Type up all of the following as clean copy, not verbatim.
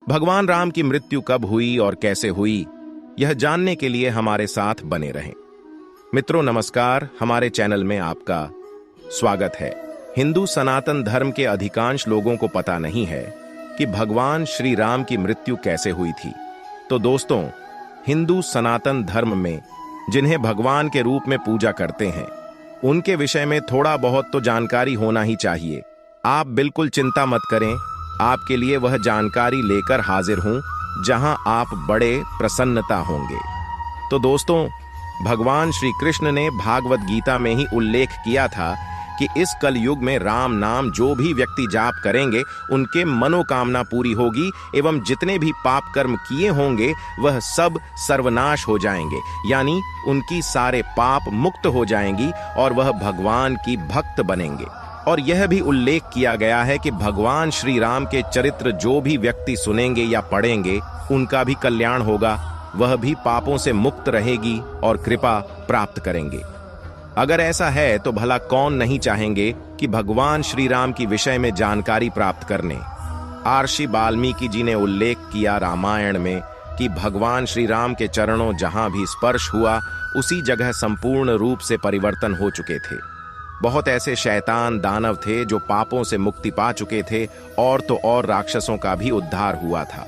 भगवान राम की मृत्यु कब हुई और कैसे हुई, यह जानने के लिए हमारे साथ बने रहें। मित्रों नमस्कार, हमारे चैनल में आपका स्वागत है। हिंदू सनातन धर्म के अधिकांश लोगों को पता नहीं है कि भगवान श्री राम की मृत्यु कैसे हुई थी। तो दोस्तों, हिंदू सनातन धर्म में जिन्हें भगवान के रूप में पूजा करते हैं, उनके विषय में थोड़ा बहुत तो जानकारी होना ही चाहिए। आप बिल्कुल चिंता मत करें, आपके लिए वह जानकारी लेकर हाजिर हूं जहां आप बड़े प्रसन्नता होंगे। तो दोस्तों, भगवान श्री कृष्ण ने भागवत गीता में ही उल्लेख किया था कि इस कलयुग में राम नाम जो भी व्यक्ति जाप करेंगे उनके मनोकामना पूरी होगी एवं जितने भी पाप कर्म किए होंगे वह सब सर्वनाश हो जाएंगे, यानी उनकी सारे पाप मुक्त हो जाएंगी और वह भगवान की भक्त बनेंगे। और यह भी उल्लेख किया गया है कि भगवान श्री राम के चरित्र जो भी व्यक्ति सुनेंगे या पढ़ेंगे उनका भी कल्याण होगा, वह भी पापों से मुक्त रहेगी और कृपा प्राप्त करेंगे। अगर ऐसा है तो भला कौन नहीं चाहेंगे कि भगवान श्री राम की विषय में जानकारी प्राप्त करने। महर्षि वाल्मीकि जी ने उल्लेख किया रामायण में कि भगवान श्री राम के चरणों जहां भी स्पर्श हुआ उसी जगह संपूर्ण रूप से परिवर्तन हो चुके थे। बहुत ऐसे शैतान दानव थे जो पापों से मुक्ति पा चुके थे और तो और राक्षसों का भी उद्धार हुआ था।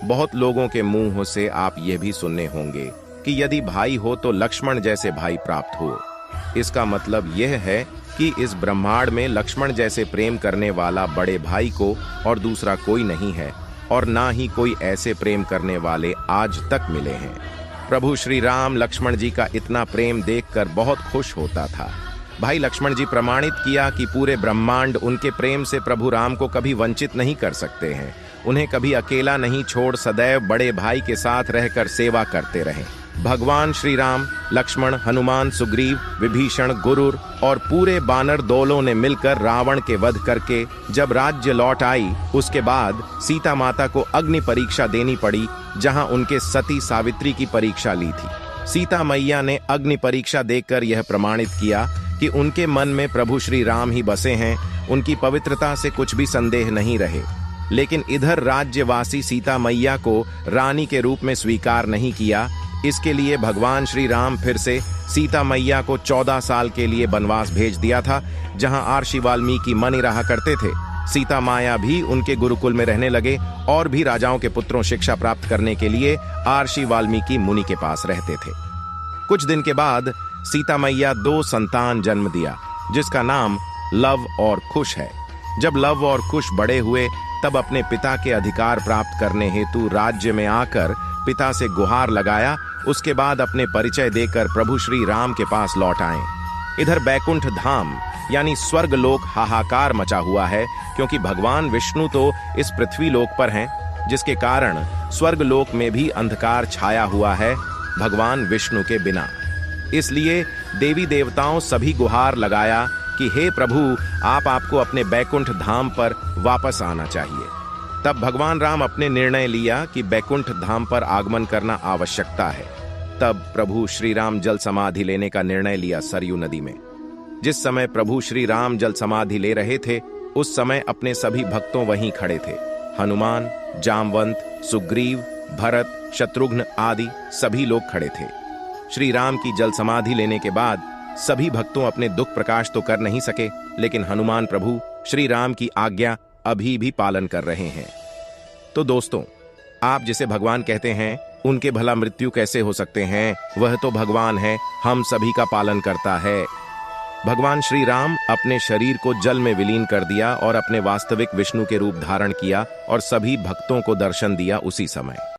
बहुत लोगों के मुंह से आप ये भी सुनने होंगे कि यदि भाई हो तो लक्ष्मण जैसे भाई प्राप्त हो। इसका मतलब यह है कि इस ब्रह्मांड में लक्ष्मण जैसे प्रेम करने वाला बड़े भाई को और दूसरा कोई नहीं है, और ना ही कोई ऐसे प्रेम करने वाले आज तक मिले हैं। प्रभु श्री राम लक्ष्मण जी का इतना प्रेम देखकर बहुत खुश होता था। भाई लक्ष्मण जी प्रमाणित किया कि पूरे ब्रह्मांड उनके प्रेम से प्रभु राम को कभी वंचित नहीं कर सकते हैं। उन्हें कभी अकेला नहीं छोड़ सदैव बड़े भाई के साथ रहकर सेवा करते रहे। भगवान श्री राम, लक्ष्मण, हनुमान, सुग्रीव, विभीषण, गुरुर और पूरे बानर दलों ने मिलकर रावण के वध करके जब राज्य लौट आई, उसके बाद सीता माता को अग्नि परीक्षा देनी पड़ी, जहां उनके सती सावित्री की परीक्षा ली थी। सीता मैया ने अग्नि परीक्षा देकर यह प्रमाणित किया कि उनके मन में प्रभु श्री राम ही बसे हैं, उनकी पवित्रता से कुछ भी संदेह नहीं रहे। लेकिन इधर राज्यवासी सीता मैया को रानी के रूप में स्वीकार नहीं किया। इसके लिए भगवान श्री राम फिर से सीता मैया को 14 साल के लिए वनवास भेज दिया था, जहां महर्षि वाल्मीकि मनी रहा करते थे। सीता माया भी उनके गुरुकुल में रहने लगे और भी राजाओं के पुत्रों शिक्षा प्राप्त करने के लिए महर्षि वाल्मीकि मुनि के पास रहते थे। कुछ दिन के बाद सीता मैया 2 संतान जन्म दिया, जिसका नाम लव और कुश है। जब लव और कुश बड़े हुए तब अपने पिता के अधिकार प्राप्त करने हेतु राज्य में आकर पिता से गुहार लगाया। उसके बाद अपने परिचय देकर प्रभु श्री राम के पास लौट आए। इधर बैकुंठ धाम यानी स्वर्ग लोक हाहाकार मचा हुआ है, क्योंकि भगवान विष्णु तो इस पृथ्वी लोक पर हैं, जिसके कारण स्वर्ग लोक में भी अंधकार छाया हुआ है भगवान विष्णु के बिना। इसलिए देवी देवताओं सभी गुहार लगाया कि हे प्रभु, आपको अपने बैकुंठ धाम पर वापस आना चाहिए। तब भगवान राम अपने निर्णय लिया कि बैकुंठ धाम पर आगमन करना आवश्यकता है। तब प्रभु श्री राम जल समाधि लेने का निर्णय लिया सरयू नदी में। जिस समय प्रभु श्री राम जल समाधि ले रहे थे, उस समय अपने सभी भक्तों वहीं खड़े थे। हनुमान, जामवंत, सुग्रीव, भरत, शत्रुघ्न आदि सभी लोग खड़े थे। श्री राम की जल समाधि लेने के बाद सभी भक्तों अपने दुख प्रकाश तो कर नहीं सके, लेकिन हनुमान प्रभु श्री राम की आज्ञा अभी भी पालन कर रहे हैं। तो दोस्तों, आप जिसे भगवान कहते हैं, उनके भला मृत्यु कैसे हो सकते हैं? वह तो भगवान है, हम सभी का पालन करता है। भगवान श्री राम अपने शरीर को जल में विलीन कर दिया और अपने वास्तविक विष्णु के रूप धारण किया और सभी भक्तों को दर्शन दिया उसी समय।